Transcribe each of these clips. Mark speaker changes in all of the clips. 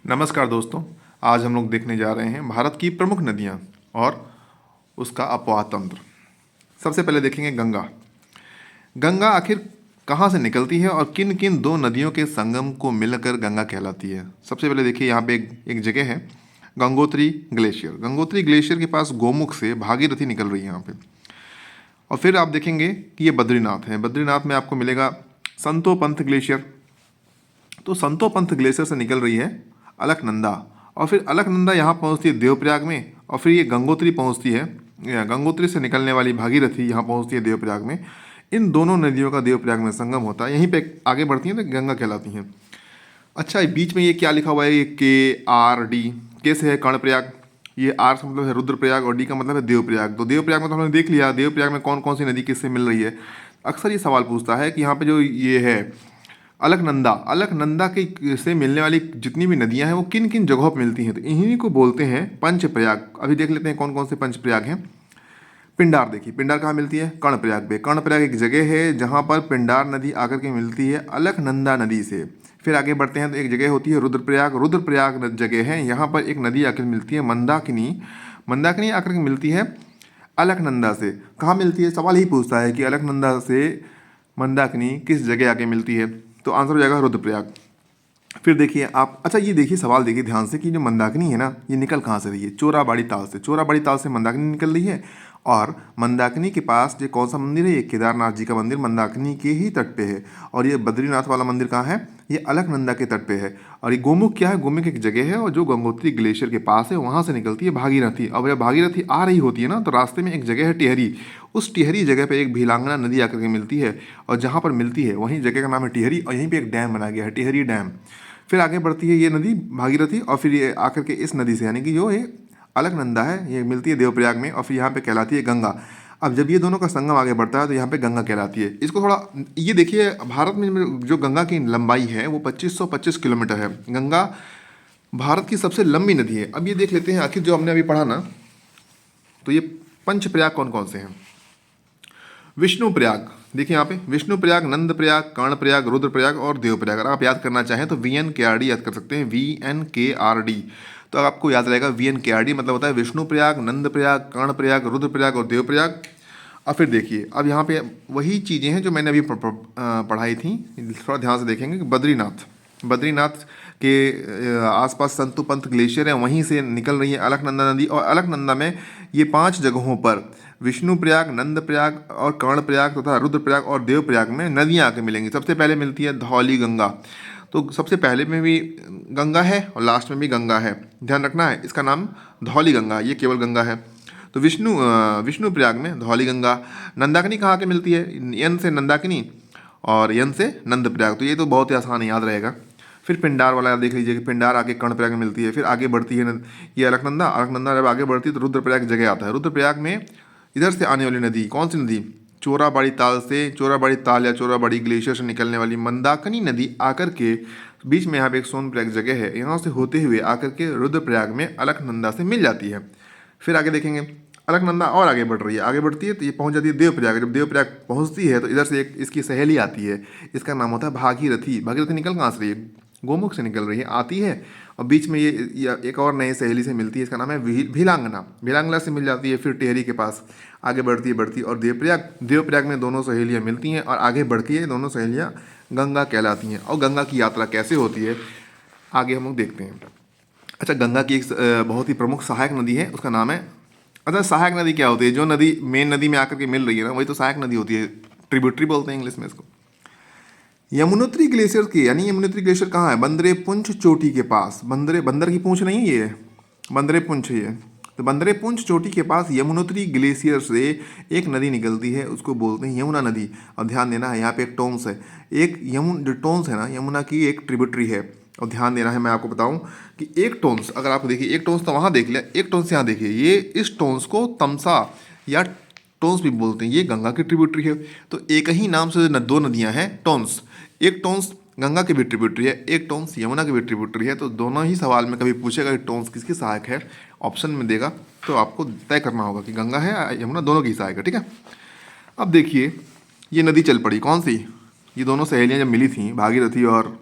Speaker 1: नमस्कार दोस्तों। आज हम लोग देखने जा रहे हैं भारत की प्रमुख नदियां और उसका अपवाह तंत्र। सबसे पहले देखेंगे गंगा। गंगा आखिर कहाँ से निकलती है और किन किन दो नदियों के संगम को मिलकर गंगा कहलाती है। सबसे पहले देखिए, यहाँ पे एक जगह है गंगोत्री ग्लेशियर। गंगोत्री ग्लेशियर के पास गोमुख से भागीरथी निकल रही है यहाँ पे। और फिर आप देखेंगे कि ये बद्रीनाथ है। बद्रीनाथ में आपको मिलेगा संतोपंथ ग्लेशियर। तो संतोपंथ ग्लेशियर से निकल रही है अलकनंदा, और फिर अलकनंदा यहाँ पहुँचती है देवप्रयाग में, और फिर ये गंगोत्री पहुँचती है, गंगोत्री से निकलने वाली भागीरथी यहाँ पहुँचती है देवप्रयाग में। इन दोनों नदियों का देवप्रयाग में संगम होता है, यहीं पे आगे बढ़ती हैं तो गंगा कहलाती हैं। अच्छा, बीच में ये क्या लिखा हुआ है, ये KRD। के से है कर्णप्रयाग, ये आर से मतलब है रुद्रप्रयाग और डी का मतलब है देवप्रयाग। तो देवप्रयाग में तो हमने देख लिया, देवप्रयाग में कौन कौन सी नदी किससे मिल रही है। अक्सर ये सवाल पूछता है कि यहाँ पे जो ये है अलकनंदा, अलकनंदा के से मिलने वाली जितनी भी नदियां हैं वो किन किन जगहों पर मिलती हैं, तो इन्हीं को बोलते हैं पंचप्रयाग। अभी देख लेते हैं कौन कौन से पंचप्रयाग हैं। पिंडार, देखिए पिंडार कहाँ मिलती है, कर्णप्रयाग पे। कर्णप्रयाग एक जगह है जहाँ पर पिंडार नदी आकर के मिलती है अलकनंदा नदी से। फिर आगे बढ़ते हैं तो एक जगह होती है रुद्रप्रयाग। रुद्रप्रयाग जगह है, यहाँ पर एक नदी आकर मिलती है मंदाकिनी। मंदाकिनी आकर के मिलती है अलकनंदा से। कहाँ मिलती है, सवाल ही पूछता है कि अलकनंदा से मंदाकिनी किस जगह आके मिलती है, तो आंसर हो जाएगा रुद्रप्रयाग। फिर देखिए आप, अच्छा ये देखिए सवाल देखिए ध्यान से कि जो मंदाकिनी है ना, ये निकल कहाँ से रही है, चोराबाड़ी ताल से। चोराबाड़ी ताल से मंदाकिनी निकल रही है, और मंदाकिनी के पास ये कौन सा मंदिर है, ये केदारनाथ जी का मंदिर मंदाकिनी के ही तट पे है। और ये बद्रीनाथ वाला मंदिर कहाँ है, ये अलकनंदा के तट पे है। और ये गोमुख क्या है, गोमुख एक जगह है और जो गंगोत्री ग्लेशियर के पास है, वहाँ से निकलती है भागीरथी। अब जब भागीरथी आ रही होती है ना, तो रास्ते में एक जगह है टिहरी। उस टिहरी जगह पे एक भीलांगना नदी आकर के मिलती है, और जहाँ पर मिलती है वहीं जगह का नाम है टिहरी, और यहीं पे एक डैम बनाया गया है, टिहरी डैम। फिर आगे बढ़ती है ये नदी भागीरथी, और फिर ये आकर के इस नदी से, यानी कि जो ये अलकनंदा है, ये मिलती है देवप्रयाग में, और फिर यहाँ पे कहलाती है गंगा। अब जब ये दोनों का संगम आगे बढ़ता है तो यहाँ पे गंगा कहलाती है। इसको थोड़ा ये देखिए, भारत में जो गंगा की लंबाई है वो 2525 किलोमीटर है। गंगा भारत की सबसे लंबी नदी है। अब ये देख लेते हैं आखिर जो हमने अभी पढ़ा ना, तो ये पंचप्रयाग कौन कौन से हैं। विष्णुप्रयाग, देखिए यहाँ पे विष्णुप्रयाग, नंदप्रयाग, कर्णप्रयाग, रुद्रप्रयाग और देवप्रयाग। अगर आप याद करना चाहें तो VNKRD याद कर सकते हैं, VNKRD। तो आपको याद रहेगा VNKRD मतलब होता है विष्णुप्रयाग, नंदप्रयाग, कर्णप्रयाग, रुद्रप्रयाग और देवप्रयाग। अब फिर देखिए, अब यहाँ पे वही चीज़ें हैं जो मैंने अभी पढ़ाई थी, थोड़ा ध्यान से देखेंगे कि बद्रीनाथ, बद्रीनाथ के आसपास संतुपंथ ग्लेशियर है, वहीं से निकल रही है अलकनंदा नदी। और अलकनंदा में ये 5 जगहों पर विष्णुप्रयाग, नंदप्रयाग और कर्णप्रयाग तथा रुद्रप्रयाग और देवप्रयाग में नदियाँ आके मिलेंगी। सबसे पहले मिलती है धौली गंगा। तो सबसे पहले में भी गंगा है और लास्ट में भी गंगा है, ध्यान रखना है। इसका नाम धौली गंगा, ये केवल गंगा है। तो विष्णुप्रयाग में धौली गंगा। नंदाकिनी कहाँ के मिलती है, यन से नंदाकिनी और यन से नंदप्रयाग। तो ये तो बहुत ही आसान याद रहेगा। फिर पिंडार वाला देख लीजिए कि पिंडार आके कर्णप्रयाग में मिलती है। फिर आगे बढ़ती है ये अलकनंदा। अलकनंदा जब आगे बढ़ती है तो रुद्रप्रयाग जगह आता है। रुद्रप्रयाग में इधर से आने वाली नदी कौन सी नदी, चोराबाड़ी ताल से, चोराबाड़ी ताल या चोराबाड़ी ग्लेशियर से निकलने वाली मंदाकिनी नदी आकर के बीच में यहाँ पे एक सोनप्रयाग जगह है, यहाँ से होते हुए आकर के रुद्रप्रयाग में अलकनंदा से मिल जाती है। फिर आगे देखेंगे अलकनंदा और आगे बढ़ रही है, आगे बढ़ती है तो ये पहुँच जाती है देवप्रयाग। जब देवप्रयाग पहुँचती है तो इधर से एक इसकी सहेली आती है, इसका नाम होता है भागीरथी। भागीरथी निकल कहाँ से रही है, गोमुख से निकल रही है, आती है और बीच में ये एक और नई सहेली से मिलती है, इसका नाम है भीलांगना। भीलांगना से मिल जाती है, फिर टिहरी के पास आगे बढ़ती और देवप्रयाग में दोनों सहेलियाँ मिलती हैं और आगे बढ़ती है, दोनों सहेलियाँ गंगा कहलाती हैं। और गंगा की यात्रा कैसे होती है आगे हम लोग देखते हैं। अच्छा, गंगा की एक बहुत ही प्रमुख सहायक नदी है, उसका नाम है, अच्छा सहायक नदी क्या होती है, जो नदी मेन नदी में आकर के मिल रही है ना, वही तो सहायक नदी होती है, ट्रिब्यूटरी बोलते हैं इंग्लिश में इसको। यमुनोत्री ग्लेशियर की, यानी यमुनोत्री ग्लेशियर कहाँ है, बंदरे पुंछ चोटी के पास। बंदर की पूंछ नहीं है ये, बंदरे पुंछ है। तो बंदरे पुंछ चोटी के पास यमुनोत्री ग्लेशियर से एक नदी निकलती है, उसको बोलते हैं यमुना नदी। और ध्यान देना है यहाँ पे एक टोंस है, एक जो टोंस है ना यमुना की एक ट्रिब्यूटरी है। और ध्यान देना है, मैं आपको बताऊं कि एक टोंस, अगर आप देखिए एक टोंस तो वहाँ देख लिया, एक टोंस यहाँ देखिए, ये इस टोंस को तमसा या टोंस भी बोलते हैं, ये गंगा की ट्रिब्यूटरी है। तो एक ही नाम से दो नदियाँ हैं टोंस, एक टोंस गंगा की भी ट्रिब्यूटरी है, एक टोंस यमुना की भी ट्रिब्यूटरी है। तो दोनों ही सवाल में कभी पूछेगा कि टोंस किसकी सहायक है, ऑप्शन में देगा तो आपको तय करना होगा कि गंगा है यमुना, दोनों की सहायक है, ठीक है। अब देखिए ये नदी चल पड़ी कौन सी, ये दोनों सहेलियाँ जब मिली थी भागीरथी और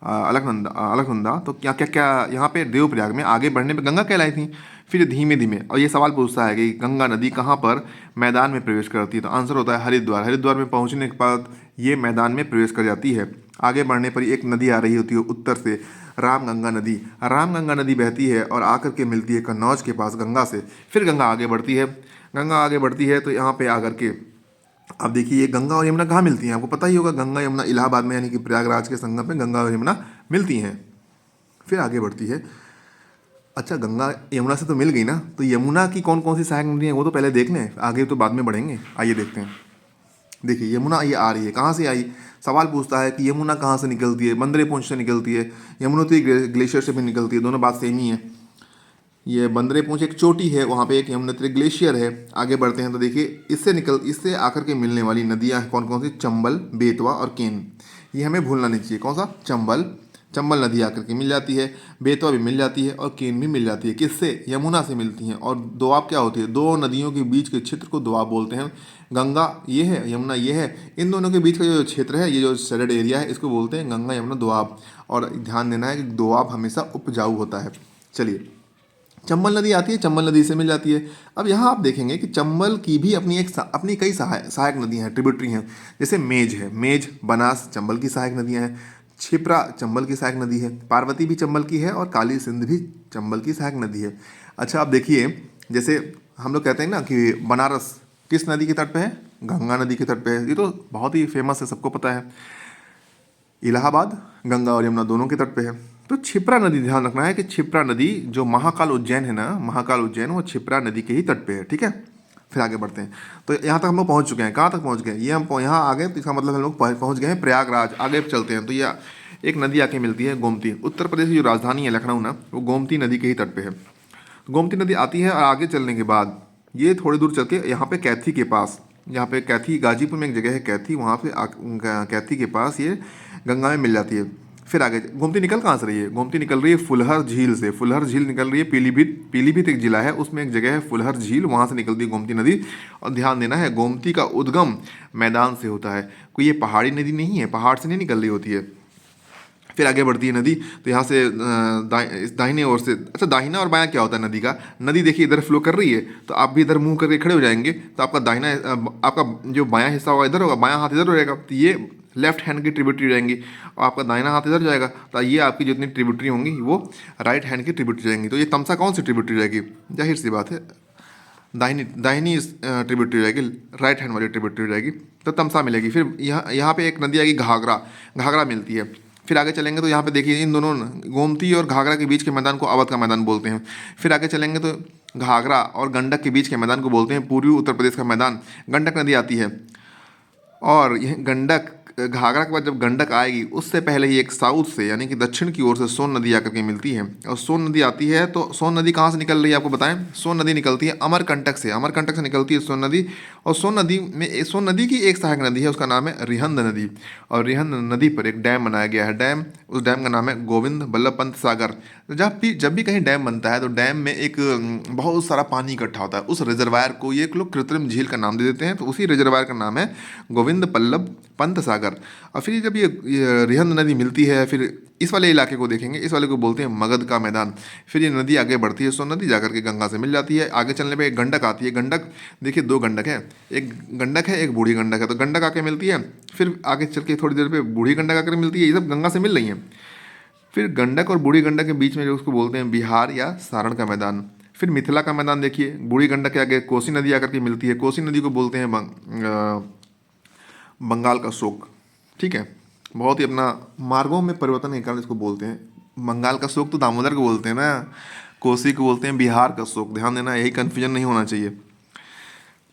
Speaker 1: अलकनंदा, तो क्या क्या क्या यहाँ पे देवप्रयाग में आगे बढ़ने पे गंगा कहलाई थी। फिर धीमे धीमे, और ये सवाल पूछता है कि गंगा नदी कहाँ पर मैदान में प्रवेश करती है, तो आंसर होता है हरिद्वार। हरिद्वार में पहुँचने के बाद ये मैदान में प्रवेश कर जाती है। आगे बढ़ने पर एक नदी आ रही होती है उत्तर से, रामगंगा नदी। रामगंगा नदी बहती है और आकर के मिलती है कन्नौज के पास गंगा से। फिर गंगा आगे बढ़ती है, गंगा आगे बढ़ती है तो यहाँ पे आकर के अब देखिए ये गंगा और यमुना कहाँ मिलती हैं, आपको पता ही होगा। गंगा यमुना इलाहाबाद में, यानी कि प्रयागराज के संगम में गंगा और यमुना मिलती हैं। फिर आगे बढ़ती है। अच्छा, गंगा यमुना से तो मिल गई ना, तो यमुना की कौन कौन सी सहायक नदी हैं वो तो पहले देख लें, आगे तो बाद में बढ़ेंगे। आइए देखते हैं। देखिए यमुना ये आ रही है, कहाँ से आई। सवाल पूछता है कि यमुना कहाँ से निकलती है, बंदरेपुंछ से निकलती है, यमुनोत्री ग्लेशियर से भी निकलती है, दोनों बात सेम ही है। ये बंदरेपुंछ एक चोटी है, वहाँ पे एक यमुनोत्री ग्लेशियर है। आगे बढ़ते हैं तो देखिए इससे आकर के मिलने वाली नदियाँ हैं कौन कौन सी, चंबल, बेतवा और केन। ये हमें भूलना नहीं चाहिए। कौन सा, चंबल नदी आकर के मिल जाती है, बेतवा भी मिल जाती है और केन भी मिल जाती है। किससे, यमुना से मिलती हैं। और दोआब क्या होती है, दो नदियों के बीच के क्षेत्र को दोआब बोलते हैं। गंगा ये है, यमुना ये है, इन दोनों के बीच का जो क्षेत्र है, ये जो शेडेड एरिया है, इसको बोलते हैं गंगा यमुना दोआब। और ध्यान देना है कि दोआब हमेशा उपजाऊ होता है। चलिए, चंबल नदी आती है, चंबल नदी से मिल जाती है। अब यहाँ आप देखेंगे कि चंबल की भी अपनी कई सहायक नदियाँ हैं, ट्रिब्यूटरी हैं। जैसे मेज है, मेज बनास चंबल की सहायक नदियाँ हैं। क्षिप्रा चंबल की सहायक नदी है, पार्वती भी चंबल की है और काली सिंध भी चंबल की सहायक नदी है। अच्छा, आप देखिए जैसे हम लोग कहते हैं ना कि बनारस किस नदी के तट पे है, गंगा नदी के तट पे है। ये तो बहुत ही फेमस है, सबको पता है। इलाहाबाद गंगा और यमुना दोनों के तट पे है। तो क्षिप्रा नदी, ध्यान रखना है कि क्षिप्रा नदी जो महाकाल उज्जैन है ना, महाकाल उज्जैन, वो क्षिप्रा नदी के ही तट पे है। ठीक है, फिर आगे बढ़ते हैं। तो यहाँ तक हम लोग पहुँच चुके हैं। कहाँ तक पहुँच गए, ये हम यहाँ आ गए, तो इसका मतलब हम लोग पहुँच गए हैं प्रयागराज। आगे चलते हैं तो ये एक नदी आके मिलती है गोमती। उत्तर प्रदेश की जो राजधानी है लखनऊ ना, वो गोमती नदी के ही तट पे है। गोमती नदी आती है और आगे चलने के बाद ये थोड़ी दूर चल के यहाँ पे कैथी के पास, यहाँ पे कैथी, गाजीपुर में एक जगह है कैथी, वहाँ पे कैथी के पास ये गंगा में मिल जाती है। फिर आगे गोमती निकल कहाँ से रही है, गोमती निकल रही है फुलहर झील से। फुलहर झील निकल रही है पीलीभीत एक जिला है, उसमें एक जगह है फुलहर झील, वहाँ से निकलती है गोमती नदी। और ध्यान देना है गोमती का उद्गम मैदान से होता है, कोई ये पहाड़ी नदी नहीं है, पहाड़ से नहीं निकल रही होती है। फिर आगे बढ़ती है नदी, तो यहाँ से दाहिने ओर से, अच्छा दाहिना और बायां क्या होता है नदी का, नदी देखिए इधर फ्लो कर रही है, तो आप भी इधर मुंह करके खड़े हो जाएंगे, तो आपका दाहिना आपका जो बायां हिस्सा होगा इधर होगा, बायां हाथ इधर रहेगा, तो ये लेफ्ट हैंड की ट्रिब्यूटरी रहेंगी। और आपका दाहिना हाथ इधर जाएगा, तो ये आपकी जितनी ट्रिब्यूटरी होंगी वो राइट हैंड की ट्रिब्यूटरी रहेंगी। तो ये तमसा कौन सी ट्रिब्यूटरी रहेगी, जाहिर सी बात है दाहिनी ट्रिब्यूटरी रहेगी, राइट हैंड वाली ट्रिब्यूटरी रहेगी, तो तमसा मिलेगी। फिर यहाँ पे एक नदी आएगी घाघरा मिलती है। फिर आगे चलेंगे तो यहाँ पे देखिए इन दोनों गोमती और घाघरा के बीच के मैदान को अवध का मैदान बोलते हैं। फिर आगे चलेंगे तो घाघरा और गंडक के बीच के मैदान को बोलते हैं पूर्वी उत्तर प्रदेश का मैदान। गंडक नदी आती है और यह गंडक, घाघरा के बाद जब गंडक आएगी उससे पहले ही एक साउथ से यानी कि दक्षिण की ओर से सोन नदी आकर के मिलती है। और सोन नदी आती है तो सोन नदी कहाँ से निकल रही है आपको बताएं, सोन नदी निकलती है अमरकंटक से निकलती है सोन नदी। और सोन नदी की एक सहायक नदी है, उसका नाम है रिहंद नदी। और रिहंद नदी पर एक डैम बनाया गया है, उस डैम का नाम है गोविंद बल्लभ पंत सागर। जब भी कहीं डैम बनता है तो डैम में एक बहुत सारा पानी इकट्ठा होता है, उस रिजर्वायर को ये लोग कृत्रिम झील का नाम दे देते हैं, तो उसी रिजर्वायर का नाम है गोविंद बल्लभ पंत सागर। और फिर जब ये रिहंद नदी मिलती है, फिर इस वाले इलाके को देखेंगे, इस वाले को बोलते हैं मगध का मैदान। फिर ये नदी आगे बढ़ती है, सोन नदी जाकर के गंगा से मिल जाती है। आगे चलने पे एक गंडक आती है, गंडक देखिए दो गंडक है, एक गंडक है एक बूढ़ी गंडक है, तो गंडक आके मिलती है। फिर आगे चल के थोड़ी देर पे बूढ़ी गंडक आकर मिलती है, ये सब गंगा से मिल रही हैं। फिर गंडक और बूढ़ी गंडक के बीच में जो उसको बोलते हैं बिहार या सारण का मैदान। फिर मिथिला का मैदान देखिए, बूढ़ी गंडक के आगे कोसी नदी आकर के मिलती है, कोसी नदी को बोलते हैं बंगाल का शोक। ठीक है, बहुत ही अपना मार्गों में परिवर्तन के कारण इसको बोलते हैं। बंगाल का शोक तो दामोदर को बोलते हैं ना, कोसी को बोलते हैं बिहार का शोक, ध्यान देना, यही कन्फ्यूजन नहीं होना चाहिए।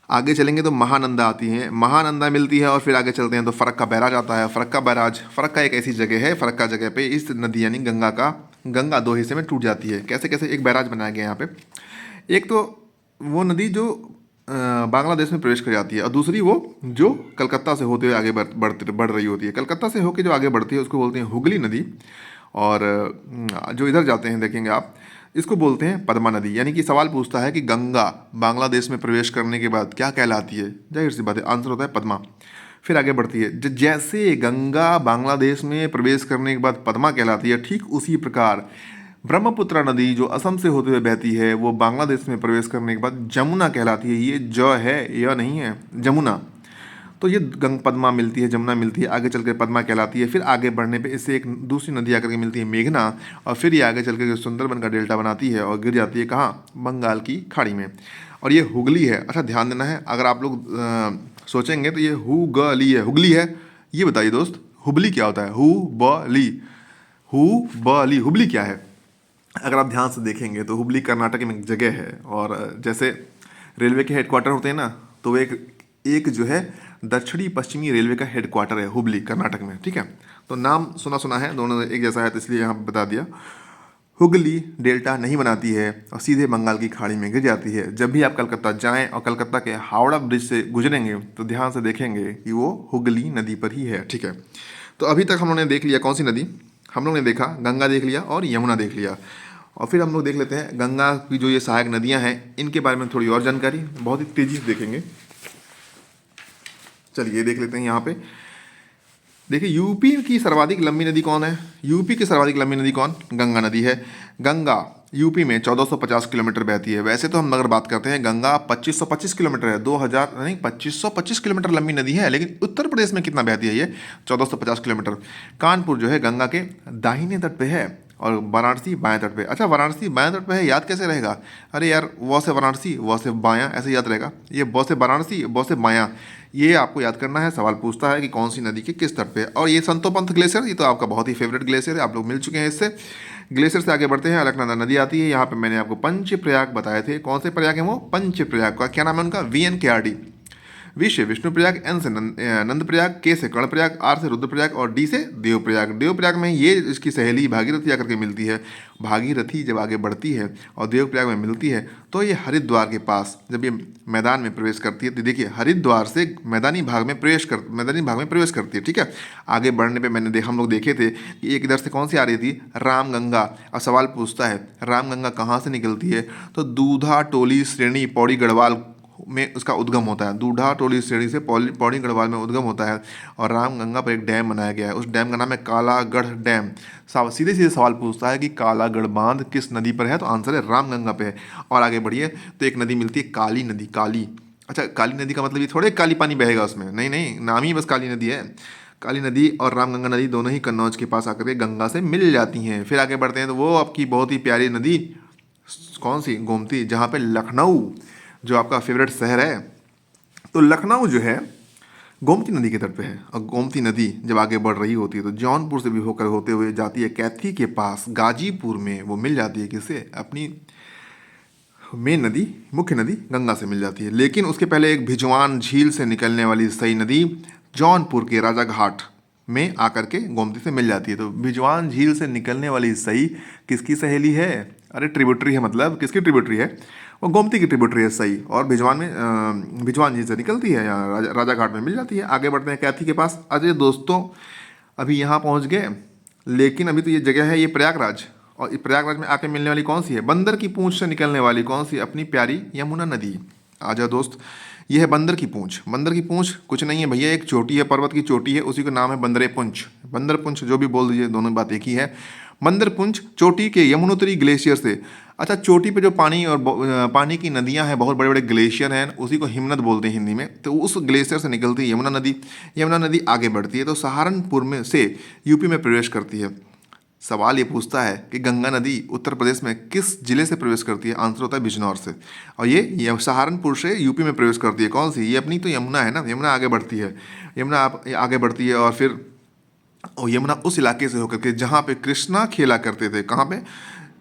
Speaker 1: आगे चलेंगे तो महानंदा आती है, महानंदा मिलती है। और फिर आगे चलते हैं तो फरक्का बैराज आता है। फरक्का एक ऐसी जगह है, फरक्का जगह पे इस नदी यानी गंगा दो हिस्से में टूट जाती है। कैसे कैसे, एक बैराज बनाया गया है यहाँ पे। एक तो वो नदी जो बांग्लादेश में प्रवेश कर जाती है, और दूसरी वो जो कलकत्ता से होते हुए आगे बढ़ रही होती है। कलकत्ता से होकर जो आगे बढ़ती है उसको बोलते हैं हुगली नदी। और जो इधर जाते हैं देखेंगे आप, इसको बोलते हैं पद्मा नदी। यानी कि सवाल पूछता है कि गंगा बांग्लादेश में प्रवेश करने के बाद क्या कहलाती है, जाहिर सी बात है आंसर होता है पद्मा। फिर आगे बढ़ती है। जैसे गंगा बांग्लादेश में प्रवेश करने के बाद पद्मा कहलाती है, ठीक उसी प्रकार ब्रह्मपुत्र नदी जो असम से होते हुए बहती है वो बांग्लादेश में प्रवेश करने के बाद जमुना कहलाती है। ये ज है या नहीं है, जमुना। तो ये गंग पद्मा मिलती है, जमुना मिलती है, आगे चल कर पद्मा कहलाती है। फिर आगे बढ़ने पे इससे एक दूसरी नदी आकर के मिलती है मेघना, और फिर ये आगे चल कर सुंदरबन का डेल्टा बनाती है और गिर जाती है कहाँ, बंगाल की खाड़ी में। और ये हुगली है। अच्छा ध्यान देना है, अगर आप लोग सोचेंगे तो ये हुगली है, हुगली है। ये बताइए दोस्त, हुबली क्या होता है? हुबली, हुबली, हुबली क्या है? अगर आप ध्यान से देखेंगे तो हुबली कर्नाटक में एक जगह है, और जैसे रेलवे के हेडक्वार्टर होते हैं ना, तो वो एक एक जो है दक्षिणी पश्चिमी रेलवे का हेडक्वार्टर है हुबली कर्नाटक में, ठीक है। तो नाम सुना सुना है, दोनों एक जैसा है, तो इसलिए यहाँ बता दिया। हुगली डेल्टा नहीं बनाती है और सीधे बंगाल की खाड़ी में गिर जाती है। जब भी आप कलकत्ता जाएं और कलकत्ता के हावड़ा ब्रिज से गुजरेंगे तो ध्यान से देखेंगे कि वो हुगली नदी पर ही है, ठीक है। तो अभी तक हम लोगों ने देख लिया कौन सी नदी, हम लोग ने देखा गंगा देख लिया और यमुना देख लिया। और फिर हम लोग देख लेते हैं गंगा की जो ये सहायक नदियां हैं इनके बारे में थोड़ी और जानकारी बहुत ही तेजी से देखेंगे। चलिए देख लेते हैं यहाँ पे। देखिए यूपी की सर्वाधिक लंबी नदी कौन है? यूपी की सर्वाधिक लंबी नदी कौन? गंगा नदी है। गंगा यूपी में 1450 किलोमीटर बहती है। वैसे तो हम अगर बात करते हैं गंगा 2525 किलोमीटर है, 2000 नहीं 2525 किलोमीटर लंबी नदी है, लेकिन उत्तर प्रदेश में कितना बहती है ये? 1450 किलोमीटर। कानपुर जो है गंगा के दाहिने तट पे है और वाराणसी बाएं तट पे। अच्छा वाराणसी बाएं तट पे है, याद कैसे रहेगा? अरे यार व से वाराणसी, व से बायां, ऐसे याद रहेगा। ये ब से वाराणसी, ब से बायां, ये आपको याद करना है। सवाल पूछता है कि कौन सी नदी के किस तट पे है। और ये संतोपंथ ग्लेशियर, ये तो आपका बहुत ही फेवरेट ग्लेशियर है, आप लोग मिल चुके हैं इससे। ग्लेशियर से आगे बढ़ते हैं, अलकनंदा नदी आती है। यहाँ पे मैंने आपको पंचप्रयाग बताए थे। कौन से प्रयाग हैं वो? पंचप्रयाग। का क्या नाम है उनका? VNKRD। वि से विष्णुप्रयाग, एन से नंदप्रयाग, के से कर्णप्रयाग, आर से रुद्रप्रयाग और डी से देवप्रयाग। देवप्रयाग में ये इसकी सहेली भागीरथी आकर के मिलती है। भागीरथी जब आगे बढ़ती है और देवप्रयाग में मिलती है तो ये हरिद्वार के पास जब ये मैदान में प्रवेश करती है तो देखिए हरिद्वार से मैदानी भाग में प्रवेश करती है, ठीक है। आगे बढ़ने पे मैंने हम लोग देखे थे कि एक इधर से कौन सी आ रही थी? रामगंगा। और सवाल पूछता है रामगंगा कहाँ से निकलती है? तो दूधा टोली श्रेणी पौड़ी गढ़वाल में उसका उद्गम होता है। दूढ़ा टोली श्रेणी से पौड़ी गढ़वाल में उद्गम होता है और रामगंगा पर एक डैम बनाया गया है। उस डैम का नाम है कालागढ़ डैम। सीधे सीधे सवाल पूछता है कि कालागढ़ बांध किस नदी पर है? तो आंसर है रामगंगा पे है। और आगे बढ़िए तो एक नदी मिलती है काली नदी। काली, अच्छा काली नदी का मतलब ये थोड़े काली पानी बहेगा उसमें, नहीं नहीं, नाम ही बस काली नदी है। काली नदी और रामगंगा नदी दोनों ही कन्नौज के पास आकर के गंगा से मिल जाती हैं। फिर आगे बढ़ते हैं तो वो आपकी बहुत ही प्यारी नदी कौन सी? गोमती, जहाँ पे लखनऊ जो आपका फेवरेट शहर है, तो लखनऊ जो है गोमती नदी के तट पे है। और गोमती नदी जब आगे बढ़ रही होती है तो जौनपुर से भी होकर होते हुए जाती है कैथी के पास गाजीपुर में, वो मिल जाती है किससे? अपनी मेन नदी, मुख्य नदी गंगा से मिल जाती है। लेकिन उसके पहले एक भिजवान झील से निकलने वाली सई नदी जौनपुर के राजाघाट में आकर के गोमती से मिल जाती है। तो भिजवान झील से निकलने वाली सई किसकी सहेली है? अरे ट्रिब्यूटरी है, मतलब किसकी ट्रिब्यूटरी है? वो गोमती की ट्रिब्यूटरी है सही। और भिजवान झील से निकलती है, यहाँ राजाघाट में मिल जाती है। आगे बढ़ते हैं कैथी के पास। अरे दोस्तों अभी यहाँ पहुँच गए, लेकिन अभी तो ये जगह है ये प्रयागराज, और प्रयागराज में आके मिलने वाली कौन सी है? बंदर की पूंछ से निकलने वाली कौन सी? अपनी प्यारी यमुना नदी। आ जाओ दोस्त, ये है बंदर की पूंछ। बंदर की पूंछ कुछ नहीं है भैया, एक चोटी है, पर्वत की चोटी है, उसी का नाम है बंदरे पुंछ। बंदर पुंछ जो भी बोल दीजिए, दोनों बात एक ही है। बंदर पुंछ चोटी के यमुनोत्री ग्लेशियर से, अच्छा चोटी पे जो पानी और पानी की नदियां हैं, बहुत बड़े बड़े ग्लेशियर हैं, उसी को हिमनद बोलते हैं हिंदी में। तो उस ग्लेशियर से निकलती है यमुना नदी। यमुना नदी आगे बढ़ती है तो सहारनपुर में से यूपी में प्रवेश करती है। सवाल ये पूछता है कि गंगा नदी उत्तर प्रदेश में किस जिले से प्रवेश करती है? आंसर होता है बिजनौर से। और ये सहारनपुर से यूपी में प्रवेश करती है। कौन सी? ये अपनी तो यमुना है ना, यमुना आगे बढ़ती है। यमुना आगे बढ़ती है और फिर यमुना उस इलाके से होकर के जहाँ पे कृष्णा खेला करते थे। कहाँ पे?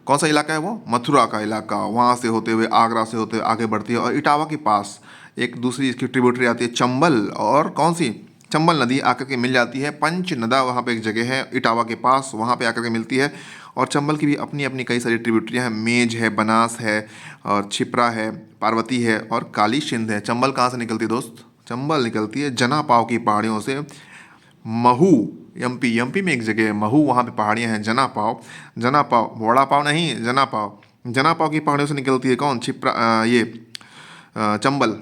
Speaker 1: कौन सा इलाका है वो? मथुरा का इलाका। वहाँ से होते हुए आगरा से होते हुए आगे बढ़ती है और इटावा के पास एक दूसरी इसकी ट्रिब्यूटरी आती है चंबल, और कौन सी? चंबल नदी आकर के मिल जाती है पंचनदा, वहाँ पे एक जगह है इटावा के पास, वहाँ पे आकर के मिलती है। और चंबल की भी अपनी अपनी कई सारी ट्रिब्यूटरियाँ हैं, मेज है, बनास है और छिप्रा है, पार्वती है और काली सिंध है। चंबल कहाँ से निकलती है दोस्त? चंबल निकलती है जनापाव की पहाड़ियों से। महू एमपी में एक जगह है महू, वहाँ पे पहाड़ियाँ हैं। जनापाव वड़ा पाव नहीं, जनापाव की पहाड़ियों से निकलती है कौन? छिप्रा ये चंबल।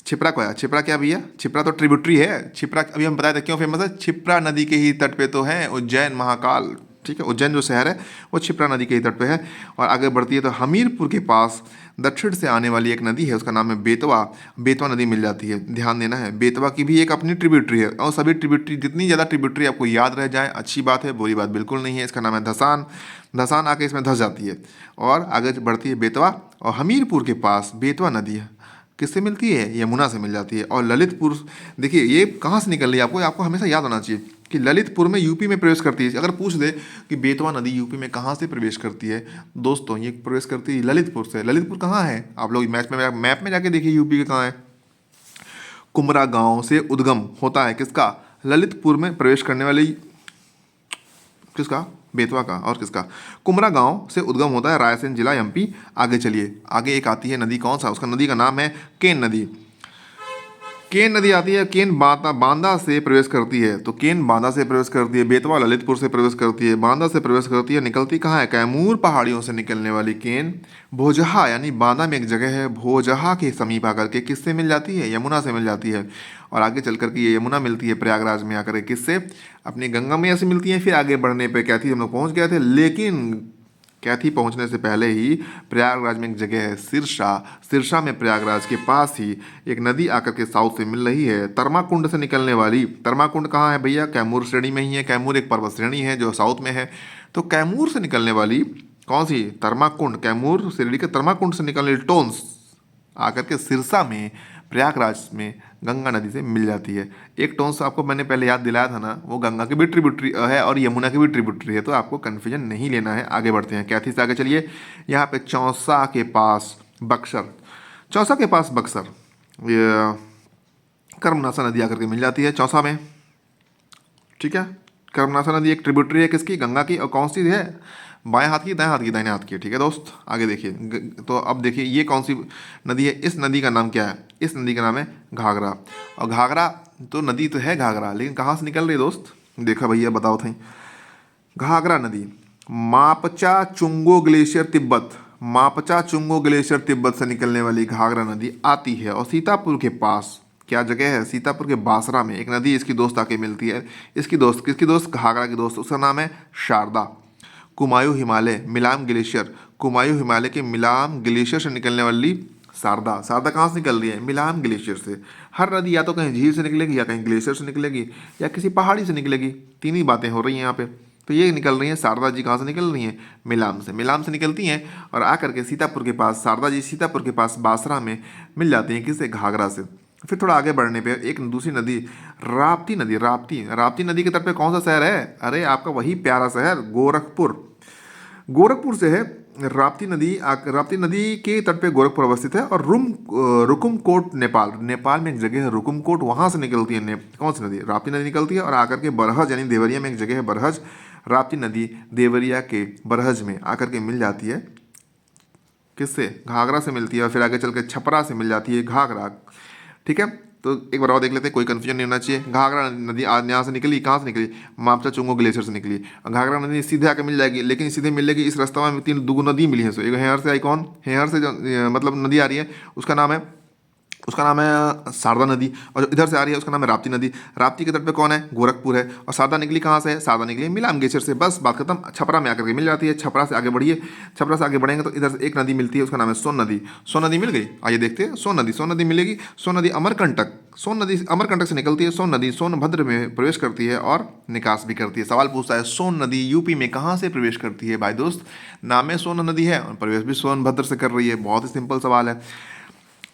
Speaker 1: छिपरा क्या है? छिपरा क्या भैया? छिपरा तो ट्रिब्यूटरी है। छिपरा अभी हम बताए थे क्यों फेमस है। छिपरा नदी के ही तट पे तो है उज्जैन महाकाल। ठीक है, उज्जैन जो शहर है वो छिपरा नदी के ही तट पे है। और आगे बढ़ती है तो हमीरपुर के पास दक्षिण से आने वाली एक नदी है, उसका नाम है बेतवा। बेतवा नदी मिल जाती है, ध्यान देना है। बेतवा की भी एक अपनी ट्रिब्यूटरी है, और सभी ट्रिब्यूटरी, जितनी ज़्यादा ट्रिब्यूटरी आपको याद रह जाए अच्छी बात है, बुरी बात बिल्कुल नहीं है। इसका नाम है धसान। धसान आके इसमें धस जाती है और आगे बढ़ती है बेतवा। और हमीरपुर के पास बेतवा नदी है किससे मिलती है? यमुना से मिल जाती है। और ललितपुर, देखिए ये कहाँ से निकल रही है, आपको आपको हमेशा याद होना चाहिए कि ललितपुर में यूपी में प्रवेश करती है। अगर पूछ दे कि बेतवा नदी यूपी में कहाँ से प्रवेश करती है, दोस्तों ये प्रवेश करती है ललितपुर से। ललितपुर कहाँ है? आप लोग मैप में जाके देखिए यूपी के कहाँ है। कुमरा गांव से उद्गम होता है किसका? ललितपुर में प्रवेश करने वाली किसका? बेतवा का। और किसका? कुमरा गांव से उद्गम होता है, रायसेन जिला एमपी। आगे चलिए, आगे एक आती है नदी, कौन सा? उसका नदी का नाम है केन नदी। केन नदी आती है, केन बांदा से प्रवेश करती है। तो केन बांदा से प्रवेश करती है, बेतवा ललितपुर से प्रवेश करती है, बांदा से प्रवेश करती है। निकलती कहाँ है? कैमूर पहाड़ियों से निकलने वाली केन भोजहा, यानी बांदा में एक जगह है भोजहा के समीप आकर के किससे मिल जाती है? यमुना से मिल जाती है। और आगे चल करके ये यमुना मिलती है प्रयागराज में आकर के किससे? अपनी गंगा मैया से मिलती है। फिर आगे बढ़ने पे कैथी हम लोग पहुँच गए थे, लेकिन कैथी पहुंचने से पहले ही प्रयागराज में एक जगह है सिरसा। सिरसा में प्रयागराज के पास ही एक नदी आकर के साउथ से मिल रही है, तर्माकुंड से निकलने वाली। तर्माकुंड कहाँ है भैया? कैमूर श्रेणी में ही है। कैमूर एक पर्वत श्रेणी है जो साउथ में है। तो कैमूर से निकलने वाली कौन सी? तर्माकुंड। कैमूर श्रेणी के तर्माकुंड से निकलने वाली टोन्स आकर के सिरसा में प्रयागराज में गंगा नदी से मिल जाती है। एक टोन्स आपको मैंने पहले याद दिलाया था ना, वो गंगा की भी ट्रिब्यूटरी है और यमुना की भी ट्रिब्यूटरी है, तो आपको कन्फ्यूजन नहीं लेना है। आगे बढ़ते हैं, कैथी से आगे चलिए। यहाँ पे चौसा के पास बक्सर, चौसा के पास बक्सर, ये कर्मनासा नदी आकर के मिल जाती है चौसा में। ठीक है, कर्मनासा नदी एक ट्रिब्यूटरी है किसकी? गंगा की। और कौन सी है? बाएं हाथ की, दाएं हाथ की? दाहिने हाथ की। ठीक है दोस्त, आगे देखिए। तो अब देखिए ये कौन सी नदी है? इस नदी का नाम क्या है? इस नदी का नाम है घाघरा। और घाघरा तो नदी तो है घाघरा, लेकिन कहाँ से निकल रही है दोस्त? देखा भैया, बताओ थी। घाघरा नदी मापचा चुंगो ग्लेशियर तिब्बत, मापचा चुंगो ग्लेशियर तिब्बत से निकलने वाली घाघरा नदी आती है। और सीतापुर के पास क्या जगह है? सीतापुर के बासरा में एक नदी इसकी दोस्त आके मिलती है। इसकी दोस्त किसकी दोस्त? घाघरा की दोस्त, उसका नाम है शारदा। कुमायूं हिमालय मिलाम ग्लेशियर, कुमायूं हिमालय के मिलाम ग्लेशियर से निकलने वाली शारदा। शारदा कहाँ से निकल रही है? मिलाम ग्लेशियर से। हर नदी या तो कहीं झील से निकलेगी, या कहीं ग्लेशियर से निकलेगी, या किसी पहाड़ी से निकलेगी। तीन ही बातें हो रही हैं यहाँ पे। तो ये निकल रही हैं शारदा जी, कहाँ से निकल रही हैं? मिलाम से। मिलाम से निकलती हैं और आकर के सीतापुर के पास, शारदा जी सीतापुर के पास बासरा में मिल जाती हैं किससे? घाघरा से। फिर थोड़ा आगे बढ़ने पे एक दूसरी नदी राप्ती नदी, राप्ती, राप्ती नदी के तट पे कौन सा शहर है? अरे आपका वही प्यारा शहर गोरखपुर। गोरखपुर से है राप्ती नदी। राप्ती नदी के तट पे गोरखपुर अवस्थित है। और रुकुमकोट नेपाल, नेपाल में एक जगह है रुकुमकोट, वहाँ से निकलती है कौन सी नदी? राप्ती नदी निकलती है और आकर के बरहज, यानी देवरिया में एक जगह है बरहज। राप्ती नदी देवरिया के बरहज में आकर के मिल जाती है किससे? घाघरा से मिलती है। और फिर आगे चल के छपरा से मिल जाती है घाघरा। ठीक है, तो एक बार और देख लेते हैं, कोई कंफ्यूजन नहीं होना चाहिए। घाघरा नदी यहाँ से निकली, कहाँ से निकली? मापचा चुंगो ग्लेशियर से निकली। घाघरा नदी सीधे आके मिल जाएगी, लेकिन सीधे मिलेगी इस रास्ते में तीन दो नदी मिली है। सो एक हेहर से आई, कौन? हेहर से जो मतलब नदी आ रही है उसका नाम है शारदा नदी। और जो इधर से आ रही है उसका नाम है राप्ती नदी। राप्ती के तट पे कौन है? गोरखपुर है। और शारदा निकली कहाँ से है? शारदा निकली मिलाम ग्लेशियर से। बस बात खत्म। छपरा में आकर के मिल जाती है। छपरा से आगे बढ़िए, छपरा से आगे बढ़ेंगे तो इधर से एक नदी मिलती है, उसका नाम है सोन नदी। सोन नदी मिल गई, आइए देखते हैं। सोन नदी, सोन नदी मिलेगी। सोन नदी अमरकंटक, सोन नदी अमरकंटक से निकलती है। सोन नदी सोनभद्र में प्रवेश करती है और निकास भी करती है। सवाल पूछता है सोन नदी यूपी में कहाँ से प्रवेश करती है? भाई दोस्त, नाम में सोन नदी है और प्रवेश भी सोनभद्र से कर रही है। बहुत ही सिंपल सवाल है।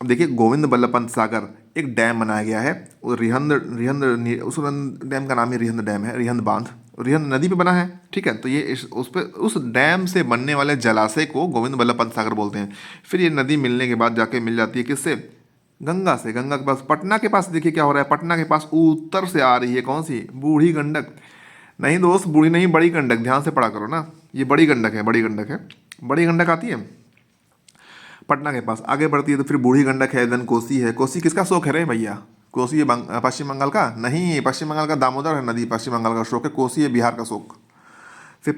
Speaker 1: अब देखिए, गोविंद बल्लभ पंत सागर एक डैम बनाया गया है, वो रिहंद रिहंद उस डैम का नाम ही रिहंद डैम है, रिहंद बांध, रिहंद नदी पे बना है। ठीक है, तो ये उस डैम से बनने वाले जलाशय को गोविंद बल्लभ पंत सागर बोलते हैं। फिर ये नदी मिलने के बाद जाके मिल जाती है किससे? गंगा से। गंगा के पास, पटना के पास देखिए क्या हो रहा है। पटना के पास उत्तर से आ रही है कौन सी? बूढ़ी गंडक। नहीं दोस्त, बूढ़ी नहीं, बड़ी गंडक, ध्यान से पढ़ा करो ना। ये बड़ी गंडक है, बड़ी गंडक है, बड़ी गंडक आती है पटना के पास। आगे बढ़ती है तो फिर बूढ़ी गंडक है, देन कोसी है। कोसी किसका शोक है रे भैया? कोसी है पश्चिम बंगाल का? नहीं, पश्चिम बंगाल का दामोदर है नदी, पश्चिम बंगाल का शोक है। कोसी है बिहार का शोक। फिर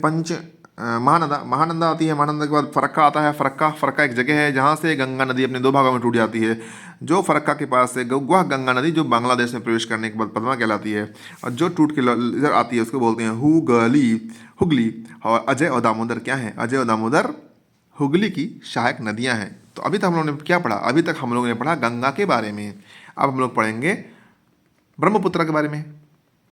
Speaker 1: महानंदा, महानंदा आती है। महानंदा के बाद फरक्का आता है। फरक्का, फरक्का एक जगह है जहाँ से गंगा नदी अपने दो भागों में टूट जाती है। जो फरक्का के पास से वह गंगा नदी जो बांग्लादेश में प्रवेश करने के बाद पद्मा कहलाती है, और जो टूट के इधर आती है उसको बोलते हैं हुगली, हुगली। और अजय और दामोदर क्या है? अजय और दामोदर हुगली की सहायक नदियाँ हैं। तो अभी तक हम लोगों ने क्या पढ़ा? अभी तक हम लोगों ने पढ़ा गंगा के बारे में। अब हम लोग पढ़ेंगे ब्रह्मपुत्र के बारे में।